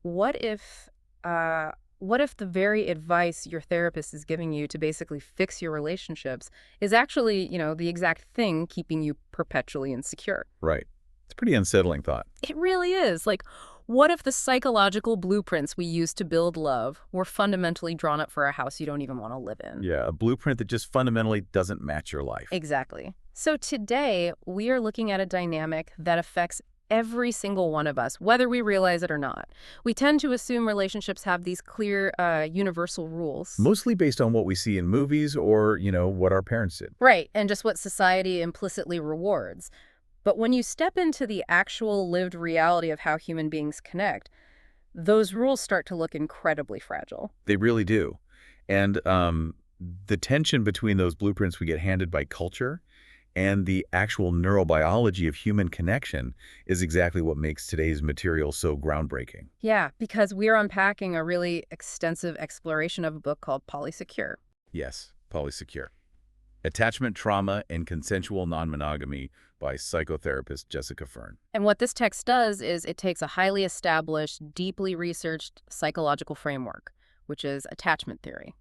what if the very advice your therapist is giving you to basically fix your relationships is actually, the exact thing keeping you perpetually insecure? Right. It's a pretty unsettling thought. It really is. Like, what if the psychological blueprints we use to build love were fundamentally drawn up for a house you don't even want to live in? Yeah, a blueprint that just fundamentally doesn't match your life. Exactly. So today, we are looking at a dynamic that affects every single one of us, whether we realize it or not. We tend to assume relationships have these clear, universal rules. Mostly based on what we see in movies or, what our parents did. Right, and just what society implicitly rewards. But when you step into the actual lived reality of how human beings connect, those rules start to look incredibly fragile. They really do. And the tension between those blueprints we get handed by culture and the actual neurobiology of human connection is exactly what makes today's material so groundbreaking. Yeah, because we're unpacking a really extensive exploration of a book called Polysecure. Yes, Polysecure. Attachment, Trauma, and Consensual Non-Monogamy by psychotherapist Jessica Fern. And what this text does is it takes a highly established, deeply researched psychological framework, which is attachment theory.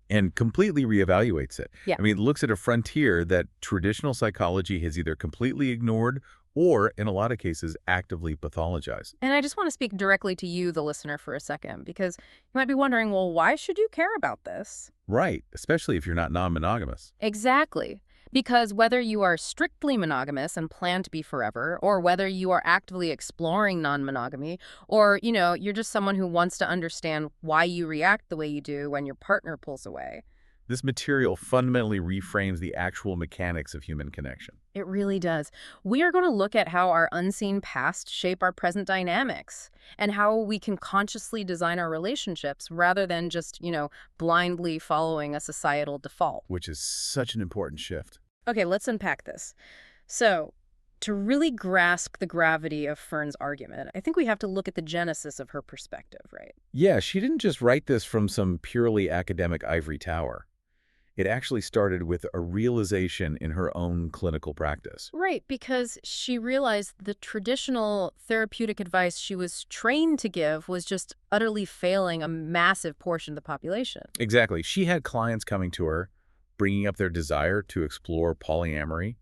And completely reevaluates it. Yeah. I mean, it looks at a frontier that traditional psychology has either completely ignored or, in a lot of cases, actively pathologized. And I just want to speak directly to you, the listener, for a second, because you might be wondering, well, why should you care about this? Right, especially if you're not non-monogamous. Exactly. Because whether you are strictly monogamous and plan to be forever, or whether you are actively exploring non-monogamy, or, you're just someone who wants to understand why you react the way you do when your partner pulls away. This material fundamentally reframes the actual mechanics of human connection. It really does. We are going to look at how our unseen past shape our present dynamics and how we can consciously design our relationships rather than just, blindly following a societal default. Which is such an important shift. Okay, let's unpack this. So, to really grasp the gravity of Fern's argument, I think we have to look at the genesis of her perspective, right? Yeah, she didn't just write this from some purely academic ivory tower. It actually started with a realization in her own clinical practice. Right, because she realized the traditional therapeutic advice she was trained to give was just utterly failing a massive portion of the population. Exactly. She had clients coming to her, bringing up their desire to explore polyamory.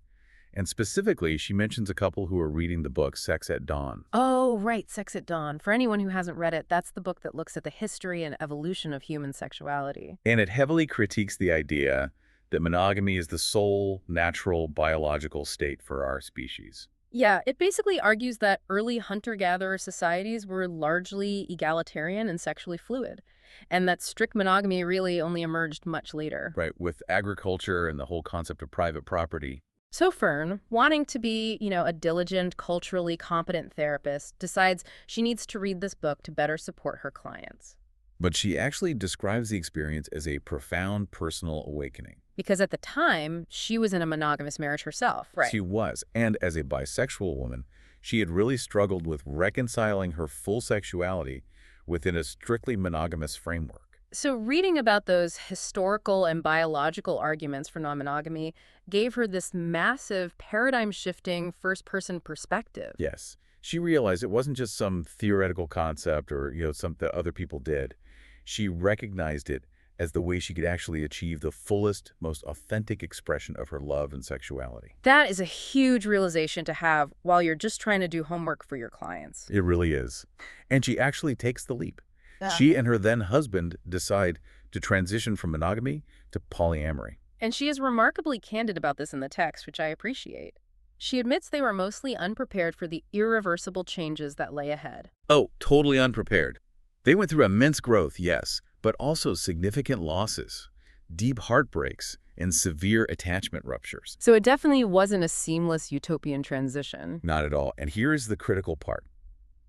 And specifically, she mentions a couple who are reading the book Sex at Dawn. Oh, right, Sex at Dawn. For anyone who hasn't read it, that's the book that looks at the history and evolution of human sexuality. And it heavily critiques the idea that monogamy is the sole natural biological state for our species. Yeah, it basically argues that early hunter-gatherer societies were largely egalitarian and sexually fluid, and that strict monogamy really only emerged much later. Right, with agriculture and the whole concept of private property. So Fern, wanting to be, a diligent, culturally competent therapist, decides she needs to read this book to better support her clients. But she actually describes the experience as a profound personal awakening. Because at the time, she was in a monogamous marriage herself. Right. She was, and as a bisexual woman, she had really struggled with reconciling her full sexuality within a strictly monogamous framework. So reading about those historical and biological arguments for non-monogamy gave her this massive paradigm-shifting first-person perspective. Yes. She realized it wasn't just some theoretical concept or, something that other people did. She recognized it as the way she could actually achieve the fullest, most authentic expression of her love and sexuality. That is a huge realization to have while you're just trying to do homework for your clients. It really is. And she actually takes the leap. Yeah. She and her then-husband decide to transition from monogamy to polyamory. And she is remarkably candid about this in the text, which I appreciate. She admits they were mostly unprepared for the irreversible changes that lay ahead. Oh, totally unprepared. They went through immense growth, yes, but also significant losses, deep heartbreaks, and severe attachment ruptures. So it definitely wasn't a seamless utopian transition. Not at all. And here is the critical part.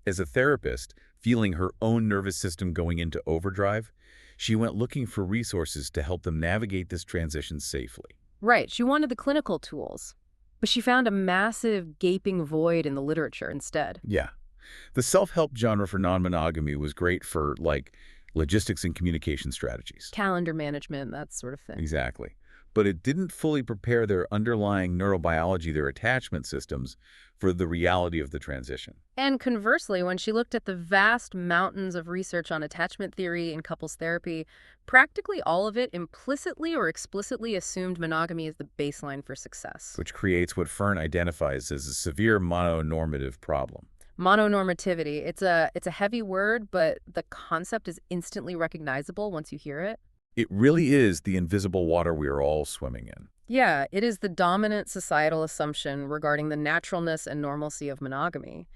As a therapist, feeling her own nervous system going into overdrive, she went looking for resources to help them navigate this transition safely. Right. She wanted the clinical tools, but she found a massive gaping void in the literature instead. Yeah. The self-help genre for non-monogamy was great for, logistics and communication strategies. Calendar management, that sort of thing. Exactly. but it didn't fully prepare their underlying neurobiology, their attachment systems, for the reality of the transition. And conversely, when she looked at the vast mountains of research on attachment theory and couples therapy, practically all of it implicitly or explicitly assumed monogamy as the baseline for success. Which creates what Fern identifies as a severe mononormative problem. Mononormativity, it's a heavy word, but the concept is instantly recognizable once you hear it. It really is the invisible water we are all swimming in. Yeah, it is the dominant societal assumption regarding the naturalness and normalcy of monogamy.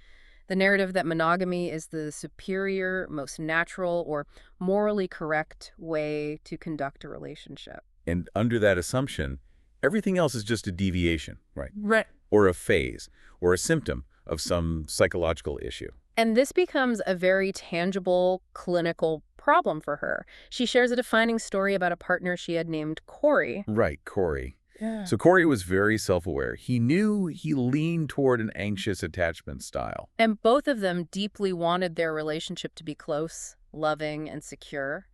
The narrative that monogamy is the superior, most natural, or morally correct way to conduct a relationship. And under that assumption, everything else is just a deviation, right? Right. Or a phase, or a symptom of some psychological issue. And this becomes a very tangible, clinical problem for her. She shares a defining story about a partner she had named Corey. Right, Corey. Yeah. So Corey was very self-aware. He knew he leaned toward an anxious attachment style. And both of them deeply wanted their relationship to be close, loving, and secure.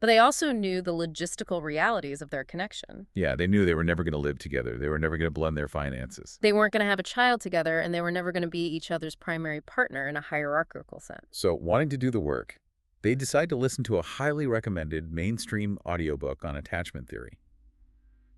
But they also knew the logistical realities of their connection. Yeah, they knew they were never going to live together. They were never going to blend their finances. They weren't going to have a child together, and they were never going to be each other's primary partner in a hierarchical sense. So, wanting to do the work, they decide to listen to a highly recommended mainstream audiobook on attachment theory.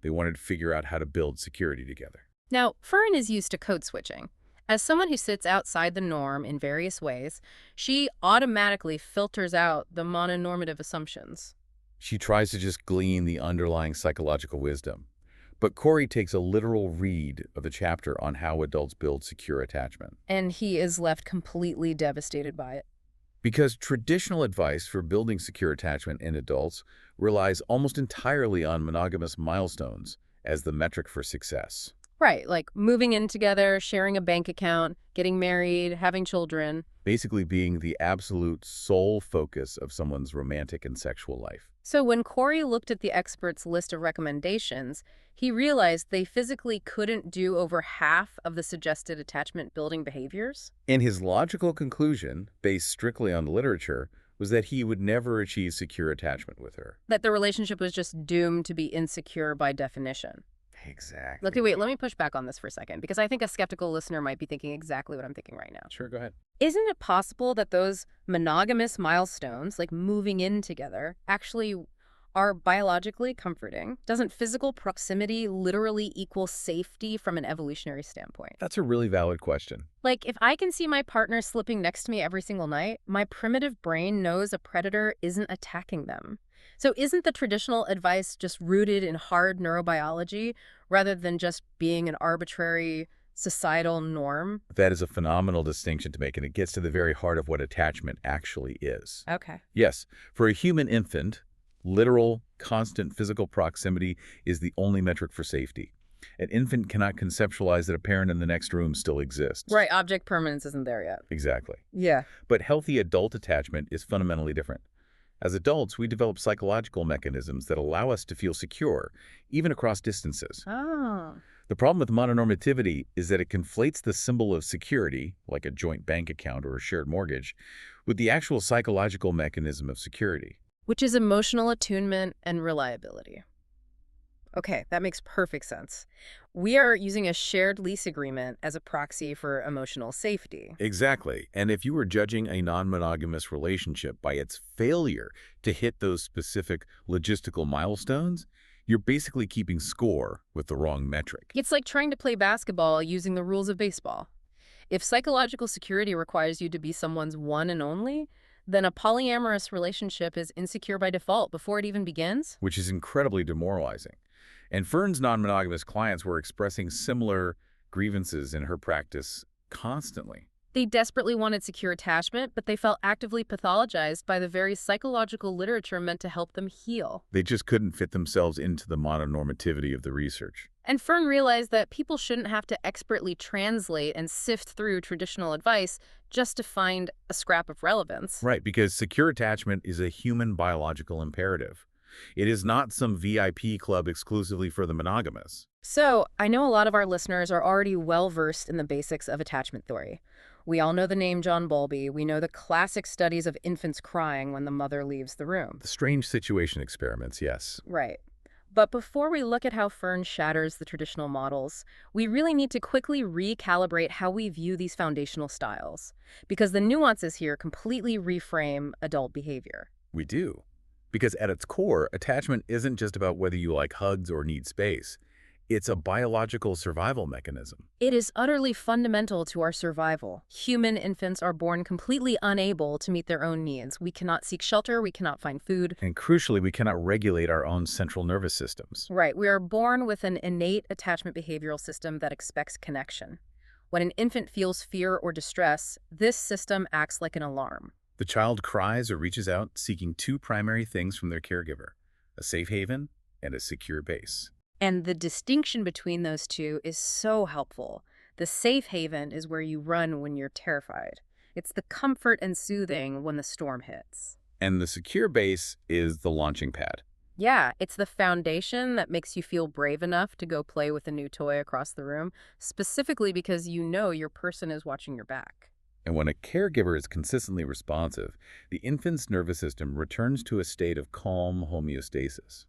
They wanted to figure out how to build security together. Now, Fern is used to code switching. As someone who sits outside the norm in various ways, she automatically filters out the mononormative assumptions. She tries to just glean the underlying psychological wisdom. But Corey takes a literal read of the chapter on how adults build secure attachment. And he is left completely devastated by it. Because traditional advice for building secure attachment in adults relies almost entirely on monogamous milestones as the metric for success. Right, like moving in together, sharing a bank account, getting married, having children. Basically being the absolute sole focus of someone's romantic and sexual life. So when Corey looked at the experts' list of recommendations, he realized they physically couldn't do over half of the suggested attachment building behaviors. And his logical conclusion, based strictly on the literature, was that he would never achieve secure attachment with her. That the relationship was just doomed to be insecure by definition. Exactly. Okay, wait, let me push back on this for a second, because I think a skeptical listener might be thinking exactly what I'm thinking right now. Sure, go ahead. Isn't it possible that those monogamous milestones, like moving in together, actually are biologically comforting? Doesn't physical proximity literally equal safety from an evolutionary standpoint? That's a really valid question. Like, if I can see my partner slipping next to me every single night, my primitive brain knows a predator isn't attacking them. So isn't the traditional advice just rooted in hard neurobiology rather than just being an arbitrary societal norm? That is a phenomenal distinction to make, and it gets to the very heart of what attachment actually is. Okay. Yes, for a human infant, literal, constant physical proximity is the only metric for safety. An infant cannot conceptualize that a parent in the next room still exists. Right, object permanence isn't there yet. Exactly. Yeah. But healthy adult attachment is fundamentally different. As adults, we develop psychological mechanisms that allow us to feel secure, even across distances. Oh. The problem with mononormativity is that it conflates the symbol of security, like a joint bank account or a shared mortgage, with the actual psychological mechanism of security. Which is emotional attunement and reliability. Okay, that makes perfect sense. We are using a shared lease agreement as a proxy for emotional safety. Exactly. And if you were judging a non-monogamous relationship by its failure to hit those specific logistical milestones, you're basically keeping score with the wrong metric. It's like trying to play basketball using the rules of baseball. If psychological security requires you to be someone's one and only, then a polyamorous relationship is insecure by default before it even begins. Which is incredibly demoralizing. And Fern's non-monogamous clients were expressing similar grievances in her practice constantly. They desperately wanted secure attachment, but they felt actively pathologized by the very psychological literature meant to help them heal. They just couldn't fit themselves into the mononormativity of the research. And Fern realized that people shouldn't have to expertly translate and sift through traditional advice just to find a scrap of relevance. Right, because secure attachment is a human biological imperative. It is not some VIP club exclusively for the monogamous. So, I know a lot of our listeners are already well-versed in the basics of attachment theory. We all know the name John Bowlby. We know the classic studies of infants crying when the mother leaves the room. The strange situation experiments, yes. Right. But before we look at how Fern shatters the traditional models, we really need to quickly recalibrate how we view these foundational styles, because the nuances here completely reframe adult behavior. We do. Because at its core, attachment isn't just about whether you like hugs or need space. It's a biological survival mechanism. It is utterly fundamental to our survival. Human infants are born completely unable to meet their own needs. We cannot seek shelter, we cannot find food. And crucially, we cannot regulate our own central nervous systems. Right, we are born with an innate attachment behavioral system that expects connection. When an infant feels fear or distress, this system acts like an alarm. The child cries or reaches out seeking two primary things from their caregiver: a safe haven and a secure base. And the distinction between those two is so helpful. The safe haven is where you run when you're terrified. It's the comfort and soothing when the storm hits. And the secure base is the launching pad. Yeah, it's the foundation that makes you feel brave enough to go play with a new toy across the room, specifically because you know your person is watching your back. And when a caregiver is consistently responsive, the infant's nervous system returns to a state of calm homeostasis.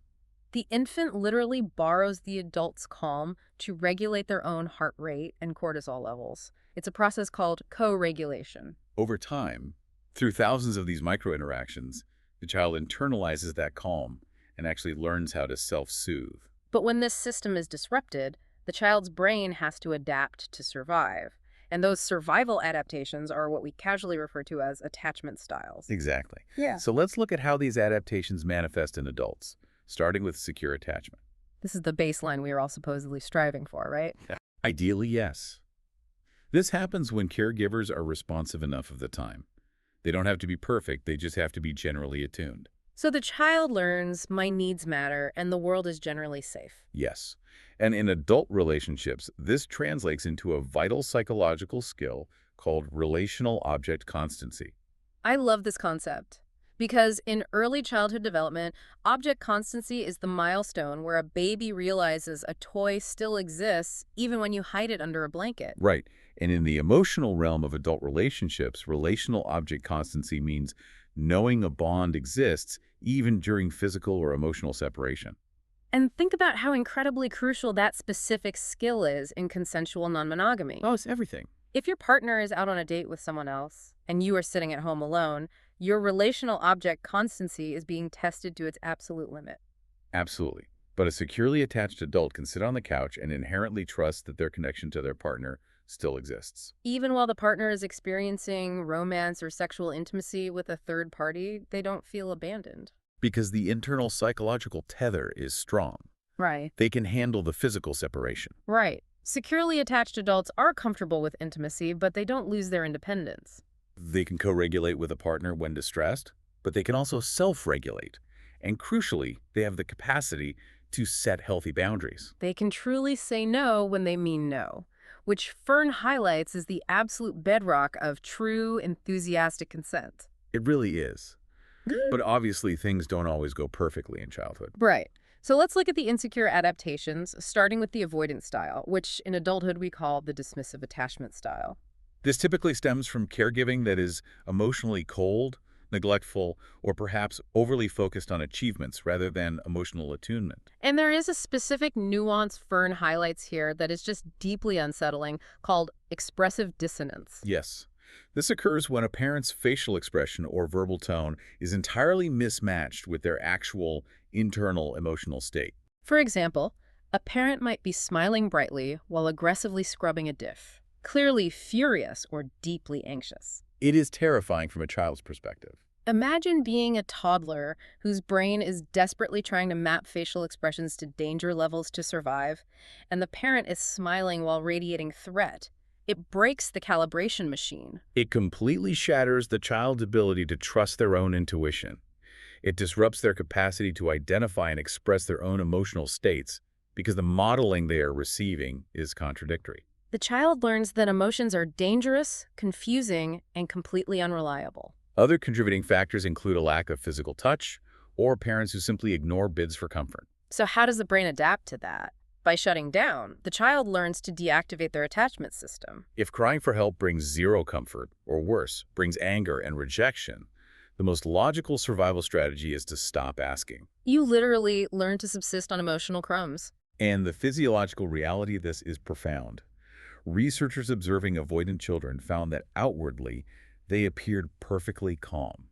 The infant literally borrows the adult's calm to regulate their own heart rate and cortisol levels. It's a process called co-regulation. Over time, through thousands of these micro-interactions, the child internalizes that calm and actually learns how to self-soothe. But when this system is disrupted, the child's brain has to adapt to survive. And those survival adaptations are what we casually refer to as attachment styles. Exactly. Yeah. So let's look at how these adaptations manifest in adults, starting with secure attachment. This is the baseline we are all supposedly striving for, right? Ideally, yes. This happens when caregivers are responsive enough of the time. They don't have to be perfect, they just have to be generally attuned. So the child learns my needs matter and the world is generally safe. Yes. And in adult relationships, this translates into a vital psychological skill called relational object constancy. I love this concept because in early childhood development, object constancy is the milestone where a baby realizes a toy still exists even when you hide it under a blanket. Right. And in the emotional realm of adult relationships, relational object constancy means knowing a bond exists even during physical or emotional separation. And think about how incredibly crucial that specific skill is in consensual non-monogamy. Oh, it's everything. If your partner is out on a date with someone else and you are sitting at home alone, your relational object constancy is being tested to its absolute limit. Absolutely. But a securely attached adult can sit on the couch and inherently trust that their connection to their partner still exists. Even while the partner is experiencing romance or sexual intimacy with a third party, they don't feel abandoned. Because the internal psychological tether is strong. Right. They can handle the physical separation. Right. Securely attached adults are comfortable with intimacy, but they don't lose their independence. They can co-regulate with a partner when distressed, but they can also self-regulate. And crucially, they have the capacity to set healthy boundaries. They can truly say no when they mean no, which Fern highlights as the absolute bedrock of true, enthusiastic consent. It really is. But obviously, things don't always go perfectly in childhood. Right. So let's look at the insecure adaptations, starting with the avoidance style, which in adulthood we call the dismissive attachment style. This typically stems from caregiving that is emotionally cold, neglectful, or perhaps overly focused on achievements rather than emotional attunement. And there is a specific nuance Fern highlights here that is just deeply unsettling, called expressive dissonance. Yes. This occurs when a parent's facial expression or verbal tone is entirely mismatched with their actual internal emotional state. For example, a parent might be smiling brightly while aggressively scrubbing a dish, clearly furious or deeply anxious. It is terrifying from a child's perspective. Imagine being a toddler whose brain is desperately trying to map facial expressions to danger levels to survive, and the parent is smiling while radiating threat. It breaks the calibration machine. It completely shatters the child's ability to trust their own intuition. It disrupts their capacity to identify and express their own emotional states because the modeling they are receiving is contradictory. The child learns that emotions are dangerous, confusing, and completely unreliable. Other contributing factors include a lack of physical touch or parents who simply ignore bids for comfort. So how does the brain adapt to that? By shutting down, the child learns to deactivate their attachment system. If crying for help brings zero comfort, or worse, brings anger and rejection, The most logical survival strategy is to stop asking. You literally learn to subsist on emotional crumbs. And the physiological reality of this is profound. Researchers observing avoidant children found that outwardly, they appeared perfectly calm.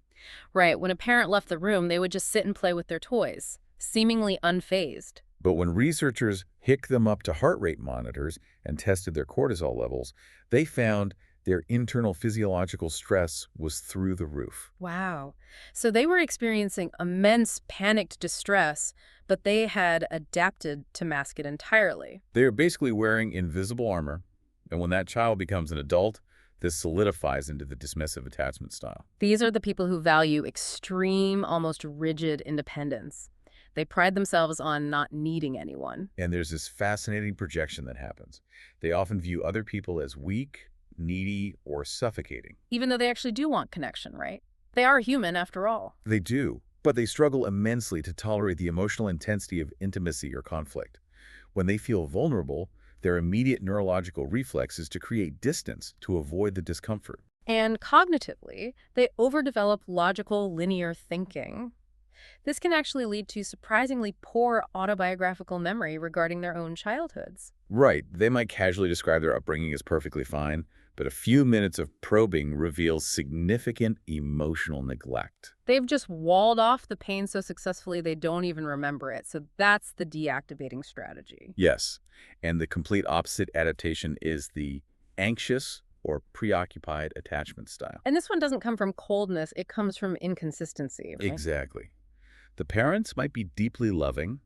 Right, when a parent left the room, they would just sit and play with their toys, seemingly unfazed. But when researchers hooked them up to heart rate monitors and tested their cortisol levels, they found their internal physiological stress was through the roof. Wow. So they were experiencing immense panicked distress, but they had adapted to mask it entirely. They are basically wearing invisible armor, and when that child becomes an adult, this solidifies into the dismissive attachment style. These are the people who value extreme, almost rigid independence. They pride themselves on not needing anyone. And there's this fascinating projection that happens. They often view other people as weak, needy, or suffocating. Even though they actually do want connection, right? They are human after all. They do, but they struggle immensely to tolerate the emotional intensity of intimacy or conflict. When they feel vulnerable, their immediate neurological reflex is to create distance to avoid the discomfort. And cognitively, they overdevelop logical, linear thinking. This can actually lead to surprisingly poor autobiographical memory regarding their own childhoods. Right, they might casually describe their upbringing as perfectly fine, but a few minutes of probing reveals significant emotional neglect. They've just walled off the pain so successfully they don't even remember it. So that's the deactivating strategy. Yes, and the complete opposite adaptation is the anxious or preoccupied attachment style. And this one doesn't come from coldness, it comes from inconsistency, right? Exactly. The parents might be deeply loving,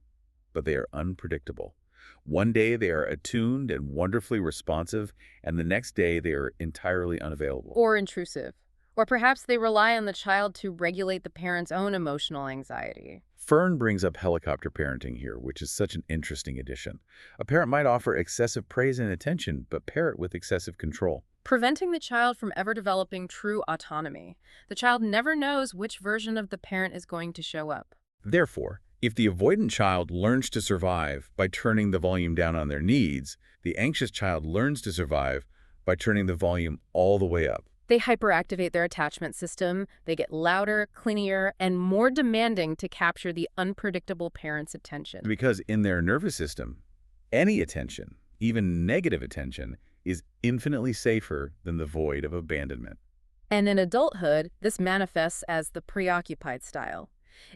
but they are unpredictable. One day they are attuned and wonderfully responsive, and the next day they are entirely unavailable. Or intrusive. Or perhaps they rely on the child to regulate the parent's own emotional anxiety. Fern brings up helicopter parenting here, which is such an interesting addition. A parent might offer excessive praise and attention, but pair it with excessive control. Preventing the child from ever developing true autonomy. The child never knows which version of the parent is going to show up. Therefore, if the avoidant child learns to survive by turning the volume down on their needs, the anxious child learns to survive by turning the volume all the way up. They hyperactivate their attachment system, they get louder, clingier, and more demanding to capture the unpredictable parent's attention. Because in their nervous system, any attention, even negative attention, is infinitely safer than the void of abandonment. And in adulthood, this manifests as the preoccupied style.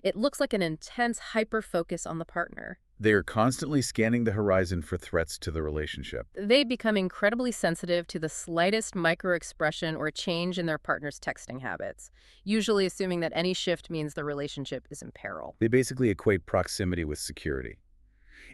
It looks like an intense hyper-focus on the partner. They are constantly scanning the horizon for threats to the relationship. They become incredibly sensitive to the slightest micro-expression or change in their partner's texting habits, usually assuming that any shift means the relationship is in peril. They basically equate proximity with security.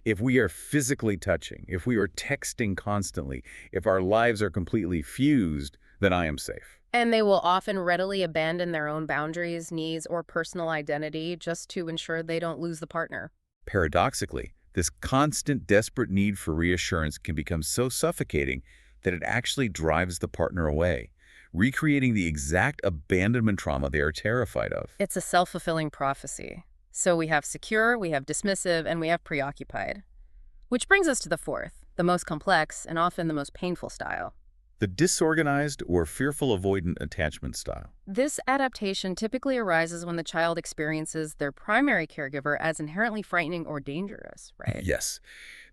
If we are physically touching, if we are texting constantly, if our lives are completely fused, then I am safe. And they will often readily abandon their own boundaries, needs, or personal identity just to ensure they don't lose the partner. Paradoxically, this constant, desperate need for reassurance can become so suffocating that it actually drives the partner away, recreating the exact abandonment trauma they are terrified of. It's a self-fulfilling prophecy. So we have secure, we have dismissive, and we have preoccupied. Which brings us to the fourth, the most complex and often the most painful style. The disorganized or fearful avoidant attachment style. This adaptation typically arises when the child experiences their primary caregiver as inherently frightening or dangerous, right? Yes,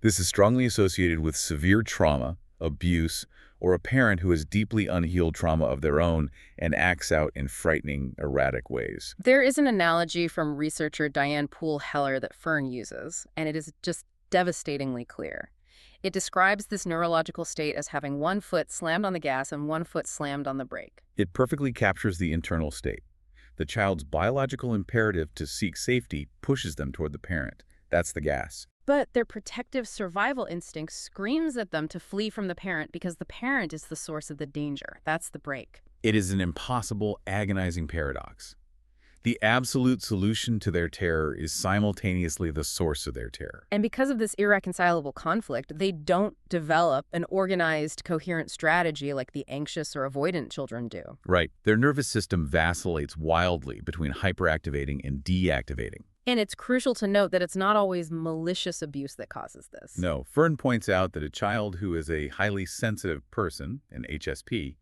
this is strongly associated with severe trauma, abuse, or a parent who has deeply unhealed trauma of their own and acts out in frightening, erratic ways. There is an analogy from researcher Diane Poole-Heller that Fern uses, and it is just devastatingly clear. It describes this neurological state as having one foot slammed on the gas and one foot slammed on the brake. It perfectly captures the internal state. The child's biological imperative to seek safety pushes them toward the parent. That's the gas. But their protective survival instinct screams at them to flee from the parent because the parent is the source of the danger. That's the brake. It is an impossible, agonizing paradox. The absolute solution to their terror is simultaneously the source of their terror. And because of this irreconcilable conflict, they don't develop an organized, coherent strategy like the anxious or avoidant children do. Right. Their nervous system vacillates wildly between hyperactivating and deactivating. And it's crucial to note that it's not always malicious abuse that causes this. No, Fern points out that a child who is a highly sensitive person, an HSP,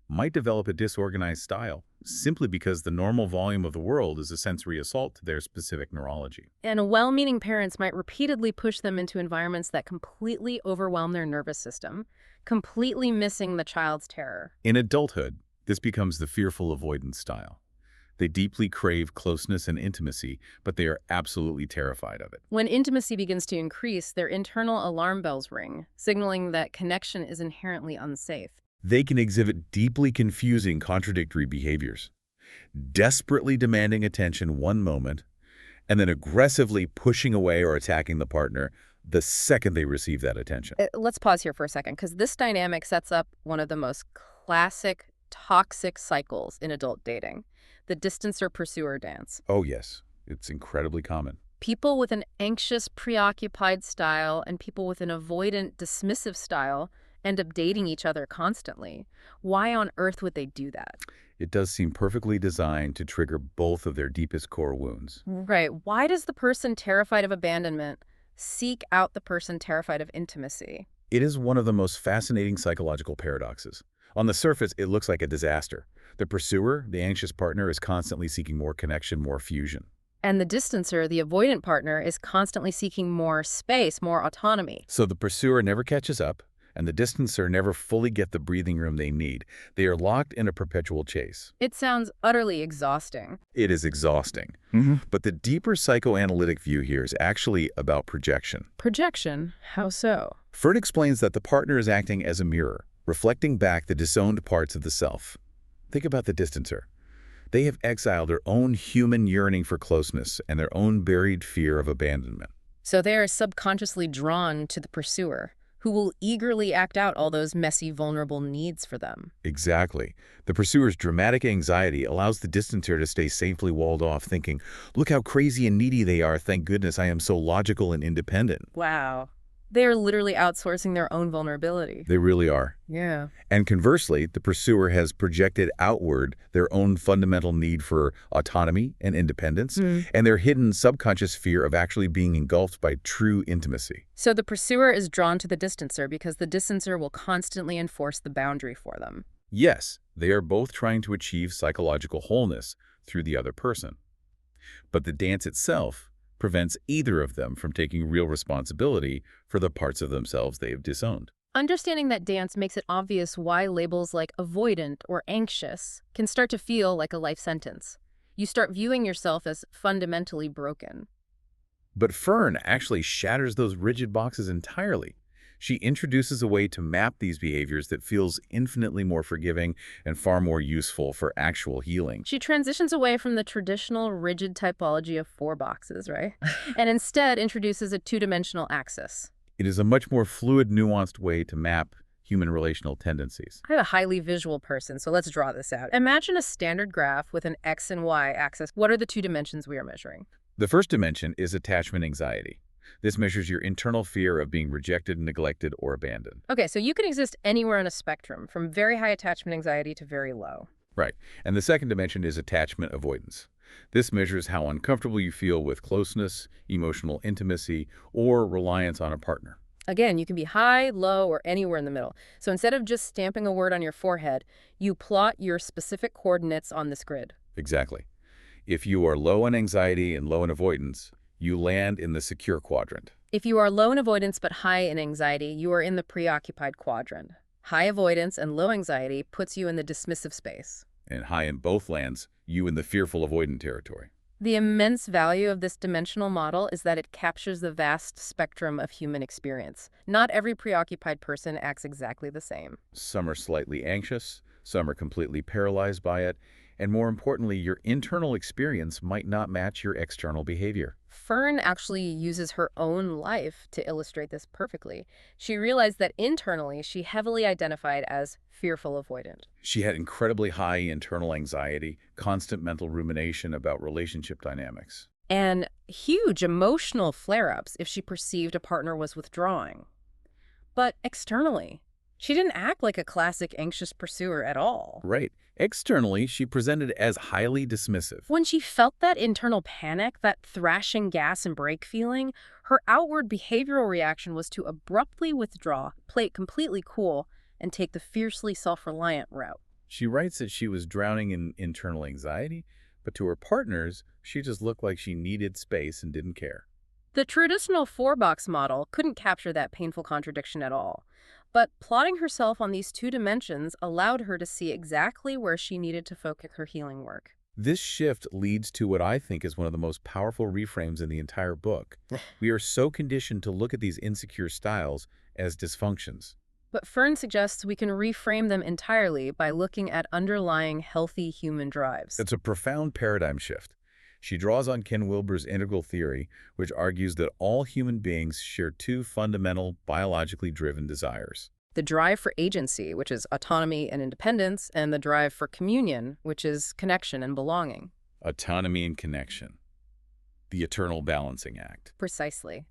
might develop a disorganized style, simply because the normal volume of the world is a sensory assault to their specific neurology. And well-meaning parents might repeatedly push them into environments that completely overwhelm their nervous system, completely missing the child's terror. In adulthood, this becomes the fearful avoidance style. They deeply crave closeness and intimacy, but they are absolutely terrified of it. When intimacy begins to increase, their internal alarm bells ring, signaling that connection is inherently unsafe. They can exhibit deeply confusing, contradictory behaviors, desperately demanding attention one moment, and then aggressively pushing away or attacking the partner the second they receive that attention. Let's pause here for a second, because this dynamic sets up one of the most classic toxic cycles in adult dating, the distancer-pursuer dance. Oh yes, it's incredibly common. People with an anxious, preoccupied style and people with an avoidant, dismissive style end up dating each other constantly. Why on earth would they do that? It does seem perfectly designed to trigger both of their deepest core wounds. Right. Why does the person terrified of abandonment seek out the person terrified of intimacy? It is one of the most fascinating psychological paradoxes. On the surface, it looks like a disaster. The pursuer, the anxious partner, is constantly seeking more connection, more fusion. And the distancer, the avoidant partner, is constantly seeking more space, more autonomy. So the pursuer never catches up, and the distancer never fully get the breathing room they need. They are locked in a perpetual chase. It sounds utterly exhausting. It is exhausting. But the deeper psychoanalytic view here is actually about projection. Projection? How so? Fern explains that the partner is acting as a mirror, reflecting back the disowned parts of the self. Think about the distancer. They have exiled their own human yearning for closeness and their own buried fear of abandonment. So they are subconsciously drawn to the pursuer, who will eagerly act out all those messy, vulnerable needs for them. Exactly. The pursuer's dramatic anxiety allows the distancer to stay safely walled off, thinking, look how crazy and needy they are, thank goodness I am so logical and independent. Wow. They are literally outsourcing their own vulnerability. They really are. Yeah. And conversely, the pursuer has projected outward their own fundamental need for autonomy and independence, and their hidden subconscious fear of actually being engulfed by true intimacy. So the pursuer is drawn to the distancer because the distancer will constantly enforce the boundary for them. Yes, they are both trying to achieve psychological wholeness through the other person. But the dance itself prevents either of them from taking real responsibility for the parts of themselves they have disowned. Understanding that dance makes it obvious why labels like avoidant or anxious can start to feel like a life sentence. You start viewing yourself as fundamentally broken. But Fern actually shatters those rigid boxes entirely. She introduces a way to map these behaviors that feels infinitely more forgiving and far more useful for actual healing. She transitions away from the traditional rigid typology of 4 boxes, right? And instead introduces a 2-dimensional axis. It is a much more fluid, nuanced way to map human relational tendencies. I'm a highly visual person, so let's draw this out. Imagine a standard graph with an X and Y axis. What are the 2 dimensions we are measuring? The first dimension is attachment anxiety. This measures your internal fear of being rejected, neglected, or abandoned. Okay, so you can exist anywhere on a spectrum, from very high attachment anxiety to very low. Right. And the second dimension is attachment avoidance. This measures how uncomfortable you feel with closeness, emotional intimacy, or reliance on a partner. Again, you can be high, low, or anywhere in the middle. So instead of just stamping a word on your forehead, you plot your specific coordinates on this grid. Exactly. If you are low in anxiety and low in avoidance, you land in the secure quadrant. If you are low in avoidance but high in anxiety, you are in the preoccupied quadrant. High avoidance and low anxiety puts you in the dismissive space. And high in both lands, you in the fearful avoidant territory. The immense value of this dimensional model is that it captures the vast spectrum of human experience. Not every preoccupied person acts exactly the same. Some are slightly anxious, some are completely paralyzed by it, and more importantly, your internal experience might not match your external behavior. Fern actually uses her own life to illustrate this perfectly. She realized that internally she heavily identified as fearful avoidant. She had incredibly high internal anxiety, constant mental rumination about relationship dynamics. And huge emotional flare-ups if she perceived a partner was withdrawing. But externally, she didn't act like a classic anxious pursuer at all. Right. Externally, she presented as highly dismissive. When she felt that internal panic, that thrashing gas and brake feeling, her outward behavioral reaction was to abruptly withdraw, play it completely cool, and take the fiercely self-reliant route. She writes that she was drowning in internal anxiety, but to her partners, she just looked like she needed space and didn't care. The traditional four-box model couldn't capture that painful contradiction at all. But plotting herself on these two dimensions allowed her to see exactly where she needed to focus her healing work. This shift leads to what I think is one of the most powerful reframes in the entire book. We are so conditioned to look at these insecure styles as dysfunctions. But Fern suggests we can reframe them entirely by looking at underlying healthy human drives. It's a profound paradigm shift. She draws on Ken Wilber's integral theory, which argues that all human beings share two fundamental, biologically driven desires. The drive for agency, which is autonomy and independence, and the drive for communion, which is connection and belonging. Autonomy and connection. The eternal balancing act. Precisely.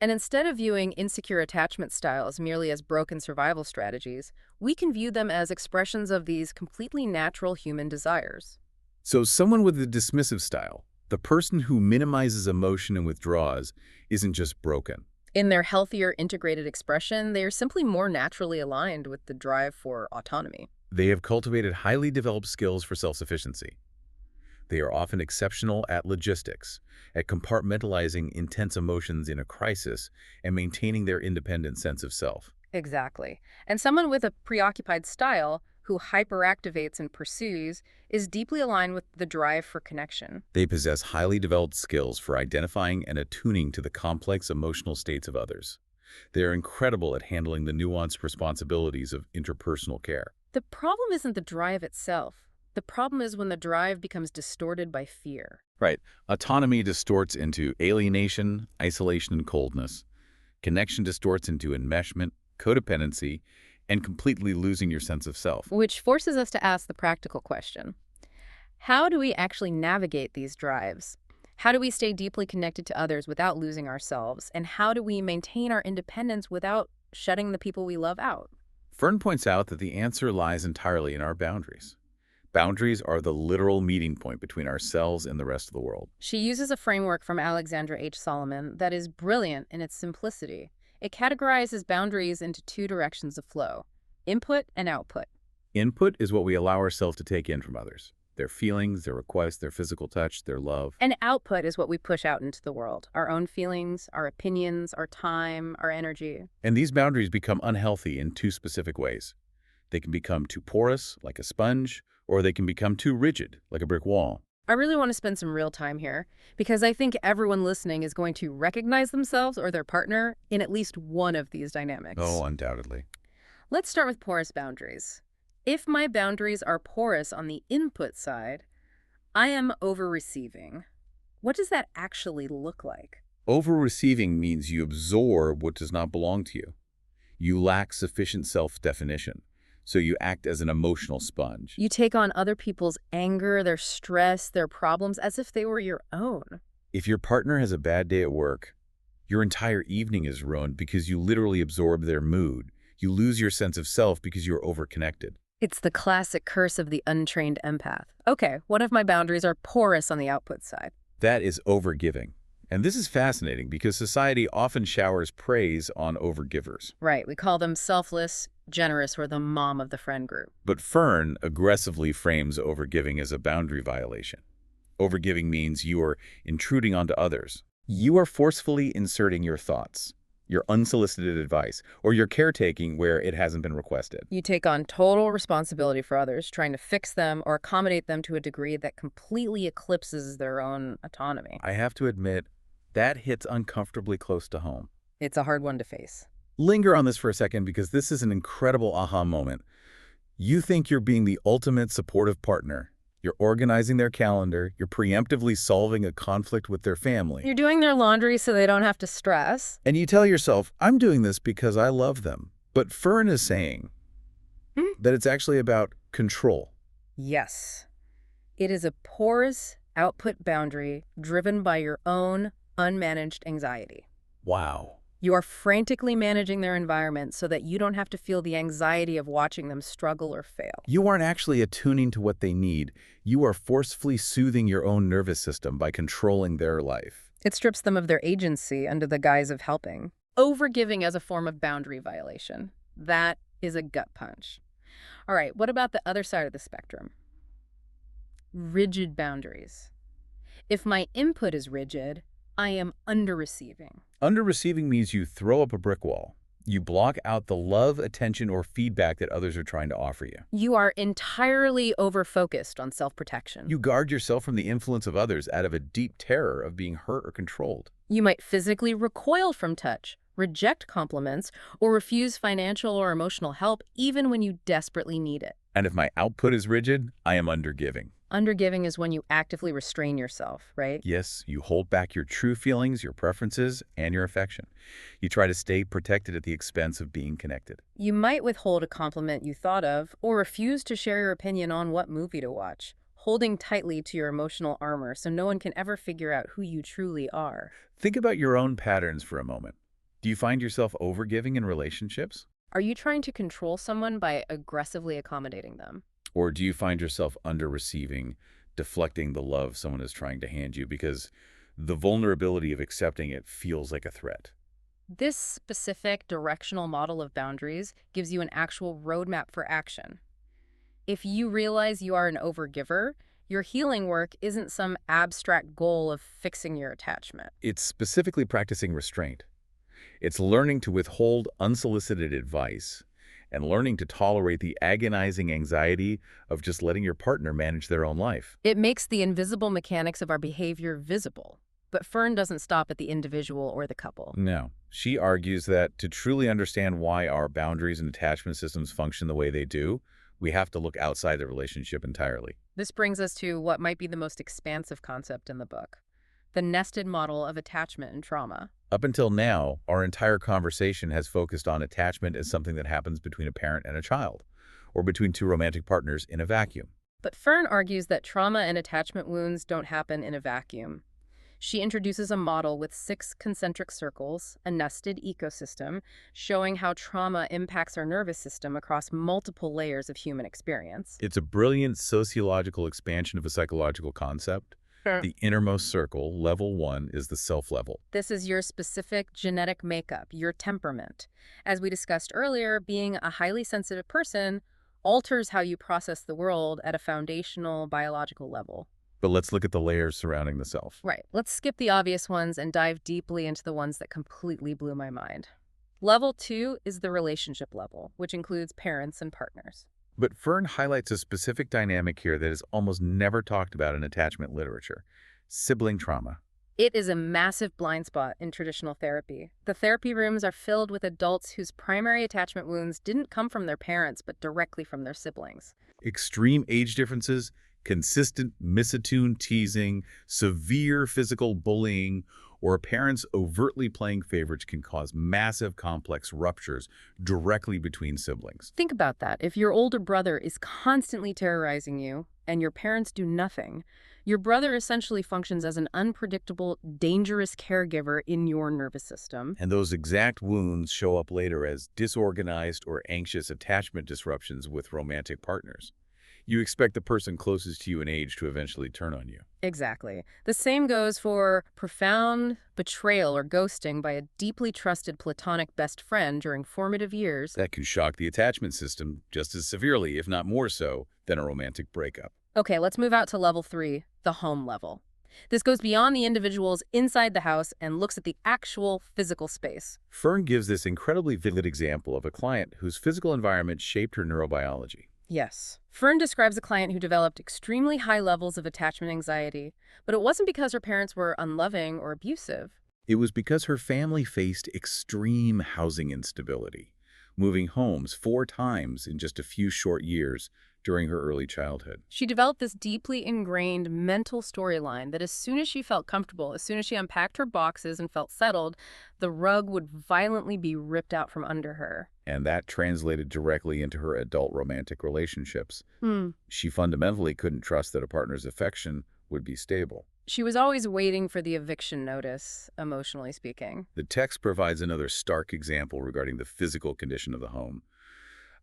And instead of viewing insecure attachment styles merely as broken survival strategies, we can view them as expressions of these completely natural human desires. So someone with a dismissive style, the person who minimizes emotion and withdraws, isn't just broken. In their healthier integrated expression, they are simply more naturally aligned with the drive for autonomy. They have cultivated highly developed skills for self-sufficiency. They are often exceptional at logistics, at compartmentalizing intense emotions in a crisis, and maintaining their independent sense of self. Exactly. And someone with a preoccupied style who hyperactivates and pursues is deeply aligned with the drive for connection. They possess highly developed skills for identifying and attuning to the complex emotional states of others. They are incredible at handling the nuanced responsibilities of interpersonal care. The problem isn't the drive itself. The problem is when the drive becomes distorted by fear. Right. Autonomy distorts into alienation, isolation, and coldness. Connection distorts into enmeshment, codependency, and completely losing your sense of self. Which forces us to ask the practical question. How do we actually navigate these drives? How do we stay deeply connected to others without losing ourselves? And how do we maintain our independence without shutting the people we love out? Fern points out that the answer lies entirely in our boundaries. Boundaries are the literal meeting point between ourselves and the rest of the world. She uses a framework from Alexandra H. Solomon that is brilliant in its simplicity. It categorizes boundaries into two directions of flow: input and output. Input is what we allow ourselves to take in from others. Their feelings, their requests, their physical touch, their love. And output is what we push out into the world: our own feelings, our opinions, our time, our energy. And these boundaries become unhealthy in two specific ways. They can become too porous, like a sponge, or they can become too rigid, like a brick wall. I really want to spend some real time here because I think everyone listening is going to recognize themselves or their partner in at least one of these dynamics. Oh, undoubtedly. Let's start with porous boundaries. If my boundaries are porous on the input side, I am over-receiving. What does that actually look like? Over-receiving means you absorb what does not belong to you. You lack sufficient self-definition, so you act as an emotional sponge. You take on other people's anger, their stress, their problems as if they were your own. If your partner has a bad day at work, your entire evening is ruined because you literally absorb their mood. You lose your sense of self because you're overconnected. It's the classic curse of the untrained empath. Okay, what if my boundaries are porous on the output side? That is overgiving. And this is fascinating because society often showers praise on overgivers. Right, we call them selfless, generous, or the mom of the friend group. But Fern aggressively frames overgiving as a boundary violation. Overgiving means you are intruding onto others. You are forcefully inserting your thoughts, your unsolicited advice, or your caretaking where it hasn't been requested. You take on total responsibility for others, trying to fix them or accommodate them to a degree that completely eclipses their own autonomy. I have to admit, that hits uncomfortably close to home. It's a hard one to face. Linger on this for a second because this is an incredible aha moment. You think you're being the ultimate supportive partner. You're organizing their calendar. You're preemptively solving a conflict with their family. You're doing their laundry so they don't have to stress. And you tell yourself, I'm doing this because I love them. But Fern is saying that it's actually about control. Yes. It is a porous output boundary driven by your own unmanaged anxiety. Wow. You are frantically managing their environment so that you don't have to feel the anxiety of watching them struggle or fail. You aren't actually attuning to what they need. You are forcefully soothing your own nervous system by controlling their life. It strips them of their agency under the guise of helping. Overgiving as a form of boundary violation. That is a gut punch. All right, what about the other side of the spectrum? Rigid boundaries. If my input is rigid, I am under-receiving. Under-receiving means you throw up a brick wall. You block out the love, attention, or feedback that others are trying to offer you. You are entirely over-focused on self-protection. You guard yourself from the influence of others out of a deep terror of being hurt or controlled. You might physically recoil from touch, reject compliments, or refuse financial or emotional help even when you desperately need it. And if my output is rigid, I am undergiving. Undergiving is when you actively restrain yourself, right? Yes, you hold back your true feelings, your preferences, and your affection. You try to stay protected at the expense of being connected. You might withhold a compliment you thought of, or refuse to share your opinion on what movie to watch, holding tightly to your emotional armor so no one can ever figure out who you truly are. Think about your own patterns for a moment. Do you find yourself overgiving in relationships? Are you trying to control someone by aggressively accommodating them? Or do you find yourself under-receiving, deflecting the love someone is trying to hand you because the vulnerability of accepting it feels like a threat? This specific directional model of boundaries gives you an actual roadmap for action. If you realize you are an overgiver, your healing work isn't some abstract goal of fixing your attachment. It's specifically practicing restraint. It's learning to withhold unsolicited advice and learning to tolerate the agonizing anxiety of just letting your partner manage their own life. It makes the invisible mechanics of our behavior visible. But Fern doesn't stop at the individual or the couple. No. She argues that to truly understand why our boundaries and attachment systems function the way they do, we have to look outside the relationship entirely. This brings us to what might be the most expansive concept in the book, the nested model of attachment and trauma. Up until now, our entire conversation has focused on attachment as something that happens between a parent and a child, or between two romantic partners in a vacuum. But Fern argues that trauma and attachment wounds don't happen in a vacuum. She introduces a model with 6 concentric circles, a nested ecosystem, showing how trauma impacts our nervous system across multiple layers of human experience. It's a brilliant sociological expansion of a psychological concept. Sure. The innermost circle, level 1, is the self-level. This is your specific genetic makeup, your temperament. As we discussed earlier, being a highly sensitive person alters how you process the world at a foundational biological level. But let's look at the layers surrounding the self. Right. Let's skip the obvious ones and dive deeply into the ones that completely blew my mind. Level 2 is the relationship level, which includes parents and partners. But Fern highlights a specific dynamic here that is almost never talked about in attachment literature: sibling trauma. It is a massive blind spot in traditional therapy. The therapy rooms are filled with adults whose primary attachment wounds didn't come from their parents, but directly from their siblings. Extreme age differences, consistent misattuned teasing, severe physical bullying, or parents overtly playing favorites can cause massive complex ruptures directly between siblings. Think about that. If your older brother is constantly terrorizing you and your parents do nothing, your brother essentially functions as an unpredictable, dangerous caregiver in your nervous system. And those exact wounds show up later as disorganized or anxious attachment disruptions with romantic partners. You expect the person closest to you in age to eventually turn on you. Exactly. The same goes for profound betrayal or ghosting by a deeply trusted platonic best friend during formative years. That can shock the attachment system just as severely, if not more so, than a romantic breakup. Okay, let's move out to level 3, the home level. This goes beyond the individuals inside the house and looks at the actual physical space. Fern gives this incredibly vivid example of a client whose physical environment shaped her neurobiology. Yes. Fern describes a client who developed extremely high levels of attachment anxiety, but it wasn't because her parents were unloving or abusive. It was because her family faced extreme housing instability, moving homes 4 times in just a few short years during her early childhood. She developed this deeply ingrained mental storyline that as soon as she felt comfortable, as soon as she unpacked her boxes and felt settled, the rug would violently be ripped out from under her. And that translated directly into her adult romantic relationships. She fundamentally couldn't trust that a partner's affection would be stable. She was always waiting for the eviction notice, emotionally speaking. The text provides another stark example regarding the physical condition of the home.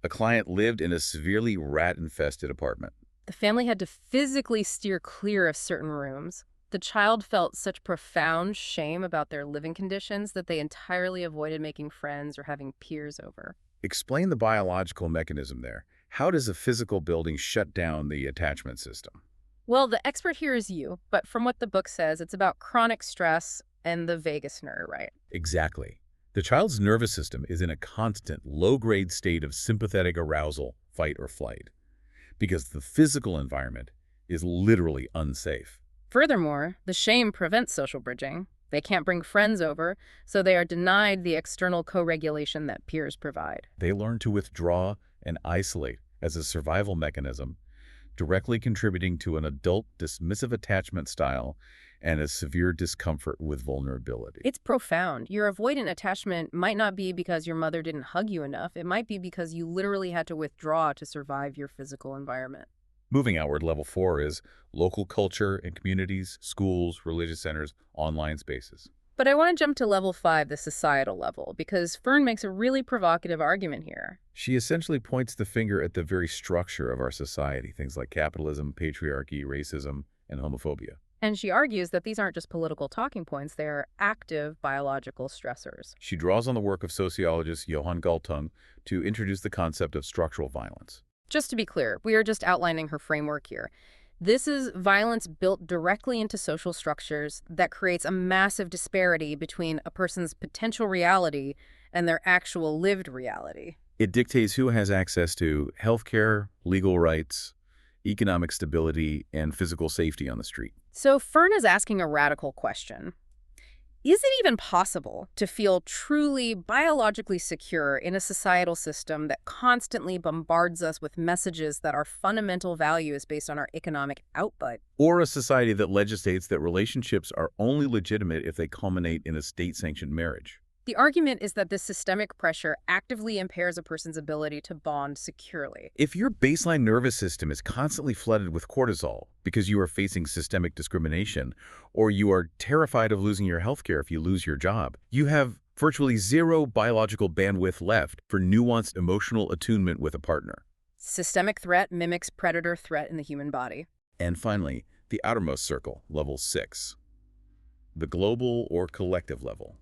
A client lived in a severely rat-infested apartment. The family had to physically steer clear of certain rooms. The child felt such profound shame about their living conditions that they entirely avoided making friends or having peers over. Explain the biological mechanism there. How does a physical building shut down the attachment system? Well, the expert here is you, but from what the book says, it's about chronic stress and the vagus nerve, right? Exactly. The child's nervous system is in a constant, low-grade state of sympathetic arousal, fight or flight, because the physical environment is literally unsafe. Furthermore, the shame prevents social bridging. They can't bring friends over, so they are denied the external co-regulation that peers provide. They learn to withdraw and isolate as a survival mechanism, directly contributing to an adult dismissive attachment style and a severe discomfort with vulnerability. It's profound. Your avoidant attachment might not be because your mother didn't hug you enough. It might be because you literally had to withdraw to survive your physical environment. Moving outward, level 4 is local culture and communities, schools, religious centers, online spaces. But I want to jump to level 5, the societal level, because Fern makes a really provocative argument here. She essentially points the finger at the very structure of our society, things like capitalism, patriarchy, racism, and homophobia. And she argues that these aren't just political talking points, they are active biological stressors. She draws on the work of sociologist Johan Galtung to introduce the concept of structural violence. Just to be clear, we are just outlining her framework here. This is violence built directly into social structures that creates a massive disparity between a person's potential reality and their actual lived reality. It dictates who has access to healthcare, legal rights, economic stability, and physical safety on the street. So Fern is asking a radical question. Is it even possible to feel truly biologically secure in a societal system that constantly bombards us with messages that our fundamental value is based on our economic output? Or a society that legislates that relationships are only legitimate if they culminate in a state-sanctioned marriage? The argument is that this systemic pressure actively impairs a person's ability to bond securely. If your baseline nervous system is constantly flooded with cortisol because you are facing systemic discrimination, or you are terrified of losing your healthcare if you lose your job, you have virtually zero biological bandwidth left for nuanced emotional attunement with a partner. Systemic threat mimics predator threat in the human body. And finally, the outermost circle, level 6, the global or collective level.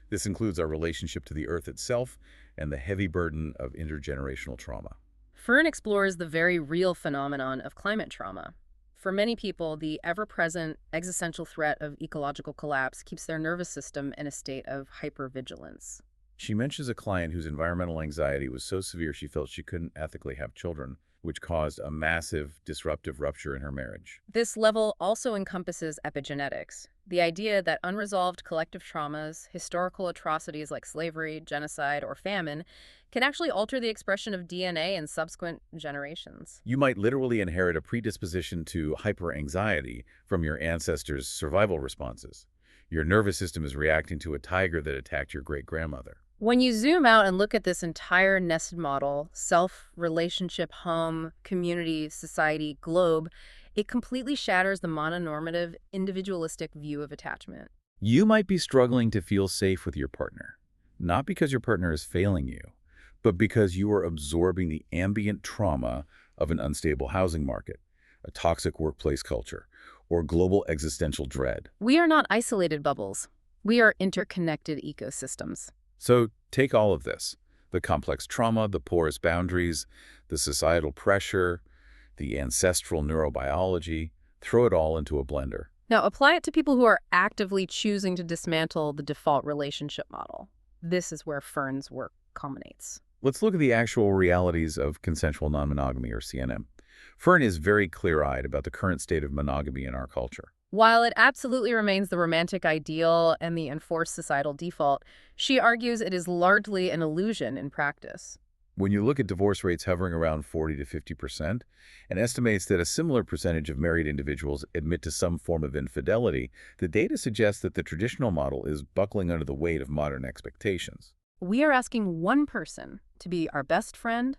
This includes our relationship to the Earth itself and the heavy burden of intergenerational trauma. Fern explores the very real phenomenon of climate trauma. For many people, the ever-present existential threat of ecological collapse keeps their nervous system in a state of hypervigilance. She mentions a client whose environmental anxiety was so severe she felt she couldn't ethically have children, which caused a massive disruptive rupture in her marriage. This level also encompasses epigenetics, the idea that unresolved collective traumas, historical atrocities like slavery, genocide, or famine, can actually alter the expression of DNA in subsequent generations. You might literally inherit a predisposition to hyperanxiety from your ancestors' survival responses. Your nervous system is reacting to a tiger that attacked your great-grandmother. When you zoom out and look at this entire nested model, self, relationship, home, community, society, globe, it completely shatters the mononormative, individualistic view of attachment. You might be struggling to feel safe with your partner, not because your partner is failing you, but because you are absorbing the ambient trauma of an unstable housing market, a toxic workplace culture, or global existential dread. We are not isolated bubbles. We are interconnected ecosystems. So take all of this, the complex trauma, the porous boundaries, the societal pressure, the ancestral neurobiology, throw it all into a blender. Now, apply it to people who are actively choosing to dismantle the default relationship model. This is where Fern's work culminates. Let's look at the actual realities of consensual non-monogamy, or CNM. Fern is very clear-eyed about the current state of monogamy in our culture. While it absolutely remains the romantic ideal and the enforced societal default, she argues it is largely an illusion in practice. When you look at divorce rates hovering around 40 to 50%, and estimates that a similar percentage of married individuals admit to some form of infidelity, the data suggests that the traditional model is buckling under the weight of modern expectations. We are asking one person to be our best friend,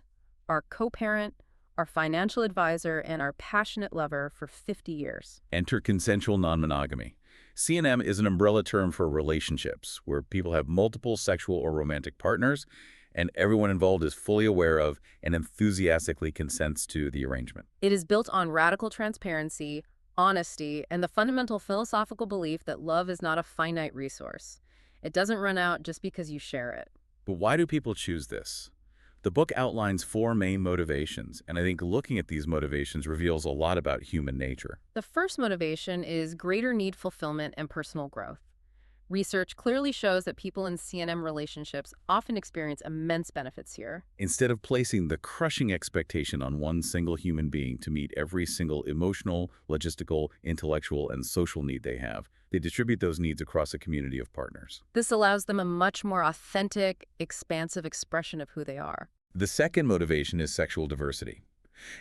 our co-parent, our financial advisor, and our passionate lover for 50 years. Enter consensual non-monogamy. CNM is an umbrella term for relationships where people have multiple sexual or romantic partners, and everyone involved is fully aware of and enthusiastically consents to the arrangement. It is built on radical transparency, honesty, and the fundamental philosophical belief that love is not a finite resource. It doesn't run out just because you share it. But why do people choose this? The book outlines four main motivations, and I think looking at these motivations reveals a lot about human nature. The first motivation is greater need fulfillment and personal growth. Research clearly shows that people in CNM relationships often experience immense benefits here. Instead of placing the crushing expectation on one single human being to meet every single emotional, logistical, intellectual, and social need they have, they distribute those needs across a community of partners. This allows them a much more authentic, expansive expression of who they are. The second motivation is sexual diversity.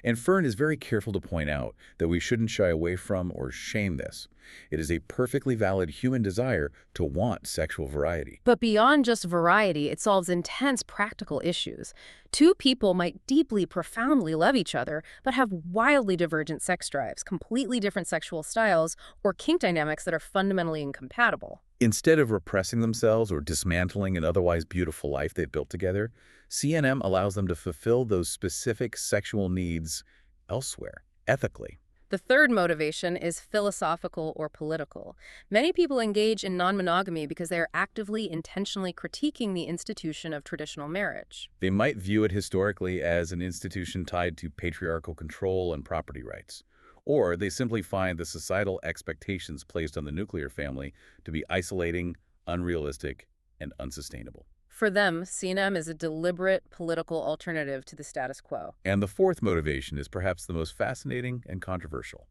And Fern is very careful to point out that we shouldn't shy away from or shame this. It is a perfectly valid human desire to want sexual variety. But beyond just variety, it solves intense practical issues. Two people might deeply, profoundly love each other, but have wildly divergent sex drives, completely different sexual styles, or kink dynamics that are fundamentally incompatible. Instead of repressing themselves or dismantling an otherwise beautiful life they've built together, CNM allows them to fulfill those specific sexual needs elsewhere, ethically. The third motivation is philosophical or political. Many people engage in non-monogamy because they are actively, intentionally critiquing the institution of traditional marriage. They might view it historically as an institution tied to patriarchal control and property rights. Or they simply find the societal expectations placed on the nuclear family to be isolating, unrealistic, and unsustainable. For them, CNM is a deliberate political alternative to the status quo. And the fourth motivation is perhaps the most fascinating and controversial: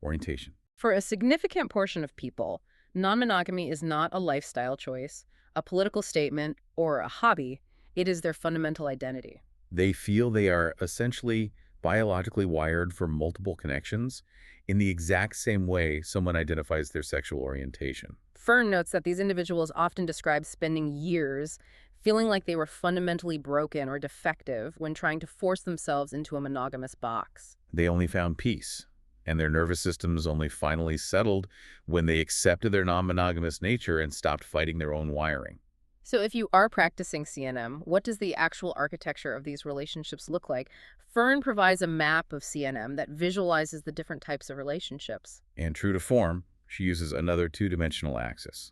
orientation. For a significant portion of people, non-monogamy is not a lifestyle choice, a political statement, or a hobby. It is their fundamental identity. They feel they are essentially biologically wired for multiple connections in the exact same way someone identifies their sexual orientation. Fern notes that these individuals often describe spending years feeling like they were fundamentally broken or defective when trying to force themselves into a monogamous box. They only found peace, and their nervous systems only finally settled when they accepted their non-monogamous nature and stopped fighting their own wiring. So if you are practicing CNM, what does the actual architecture of these relationships look like? Fern provides a map of CNM that visualizes the different types of relationships. And true to form, she uses another two-dimensional axis.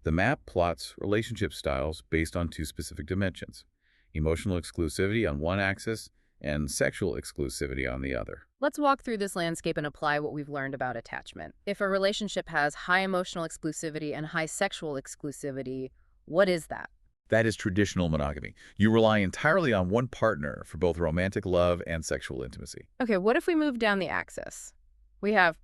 The map plots relationship styles based on two specific dimensions: emotional exclusivity on one axis and sexual exclusivity on the other. Let's walk through this landscape and apply what we've learned about attachment. If a relationship has high emotional exclusivity and high sexual exclusivity, what is that? That is traditional monogamy. You rely entirely on one partner for both romantic love and sexual intimacy. Okay, what if we move down the axis? We have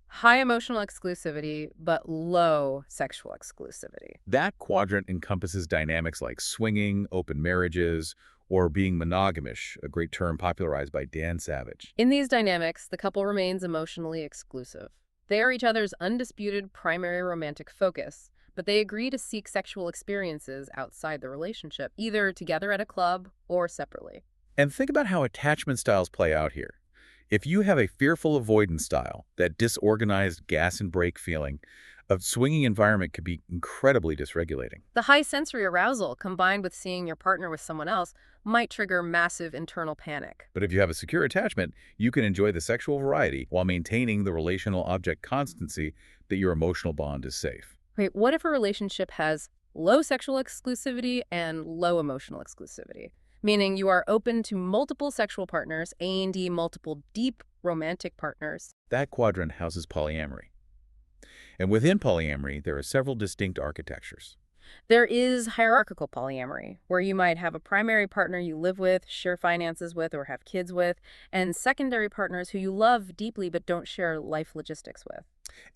high emotional exclusivity, but low sexual exclusivity. That quadrant encompasses dynamics like swinging, open marriages, or being monogamish, a great term popularized by Dan Savage. In these dynamics, the couple remains emotionally exclusive. They are each other's undisputed primary romantic focus, but they agree to seek sexual experiences outside the relationship, either together at a club or separately. And think about how attachment styles play out here. If you have a fearful avoidance style, that disorganized gas and brake feeling, a swinging environment could be incredibly dysregulating. The high sensory arousal, combined with seeing your partner with someone else, might trigger massive internal panic. But if you have a secure attachment, you can enjoy the sexual variety while maintaining the relational object constancy that your emotional bond is safe. Wait, what if a relationship has low sexual exclusivity and low emotional exclusivity? Meaning you are open to multiple sexual partners, A&D multiple deep romantic partners. That quadrant houses polyamory. And within polyamory, there are several distinct architectures. There is hierarchical polyamory, where you might have a primary partner you live with, share finances with, or have kids with, and secondary partners who you love deeply but don't share life logistics with.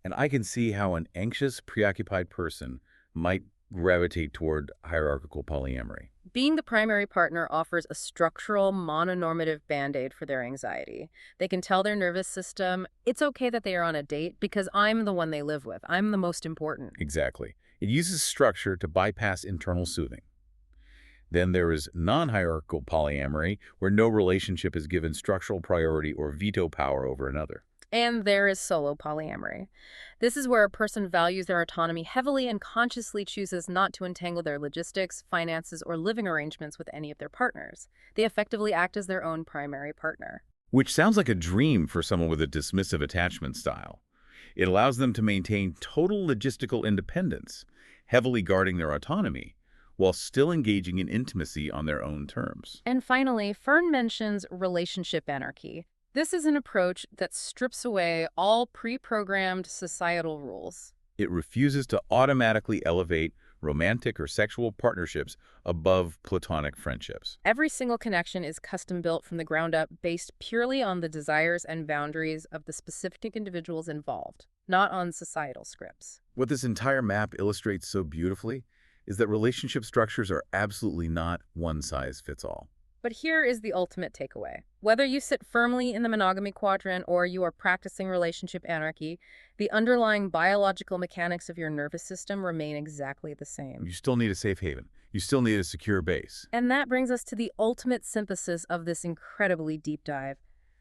And I can see how an anxious, preoccupied person might gravitate toward hierarchical polyamory. Being the primary partner offers a structural, mononormative band-aid for their anxiety. They can tell their nervous system, it's okay that they are on a date because I'm the one they live with. I'm the most important. Exactly. It uses structure to bypass internal soothing. Then there is non-hierarchical polyamory, where no relationship is given structural priority or veto power over another. And there is solo polyamory. This is where a person values their autonomy heavily and consciously chooses not to entangle their logistics, finances, or living arrangements with any of their partners. They effectively act as their own primary partner. Which sounds like a dream for someone with a dismissive attachment style. It allows them to maintain total logistical independence, heavily guarding their autonomy, while still engaging in intimacy on their own terms. And finally, Fern mentions relationship anarchy. This is an approach that strips away all pre-programmed societal rules. It refuses to automatically elevate romantic or sexual partnerships above platonic friendships. Every single connection is custom built from the ground up based purely on the desires and boundaries of the specific individuals involved, not on societal scripts. What this entire map illustrates so beautifully is that relationship structures are absolutely not one size fits all. But here is the ultimate takeaway. Whether you sit firmly in the monogamy quadrant or you are practicing relationship anarchy, the underlying biological mechanics of your nervous system remain exactly the same. You still need a safe haven. You still need a secure base. And that brings us to the ultimate synthesis of this incredibly deep dive.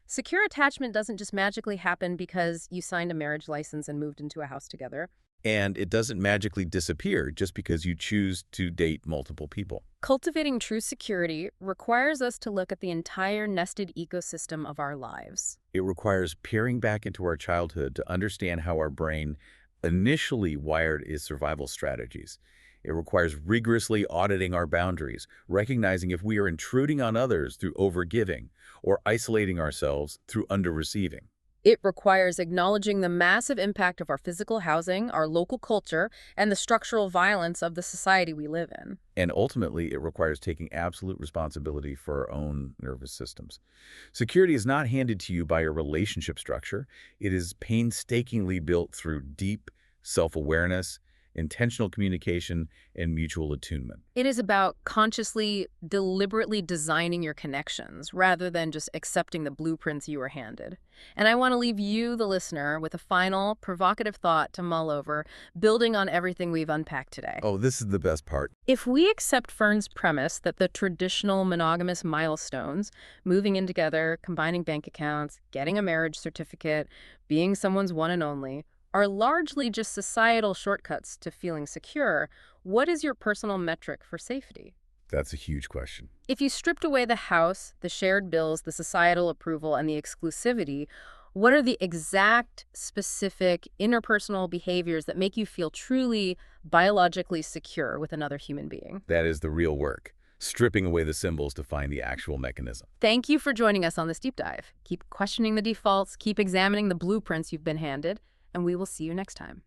Secure attachment doesn't just magically happen because you signed a marriage license and moved into a house together. And it doesn't magically disappear just because you choose to date multiple people. Cultivating true security requires us to look at the entire nested ecosystem of our lives. It requires peering back into our childhood to understand how our brain initially wired its survival strategies. It requires rigorously auditing our boundaries, recognizing if we are intruding on others through overgiving or isolating ourselves through under-receiving. It requires acknowledging the massive impact of our physical housing, our local culture, and the structural violence of the society we live in. And ultimately, it requires taking absolute responsibility for our own nervous systems. Security is not handed to you by a relationship structure. It is painstakingly built through deep self-awareness, intentional communication, and mutual attunement. It is about consciously, deliberately designing your connections rather than just accepting the blueprints you were handed. And I want to leave you, the listener, with a final, provocative thought to mull over, building on everything we've unpacked today. Oh, this is the best part. If we accept Fern's premise that the traditional monogamous milestones, moving in together, combining bank accounts, getting a marriage certificate, being someone's one and only, are largely just societal shortcuts to feeling secure, what is your personal metric for safety? That's a huge question. If you stripped away the house, the shared bills, the societal approval, and the exclusivity, what are the exact, specific, interpersonal behaviors that make you feel truly biologically secure with another human being? That is the real work, stripping away the symbols to find the actual mechanism. Thank you for joining us on this deep dive. Keep questioning the defaults, keep examining the blueprints you've been handed, and we will see you next time.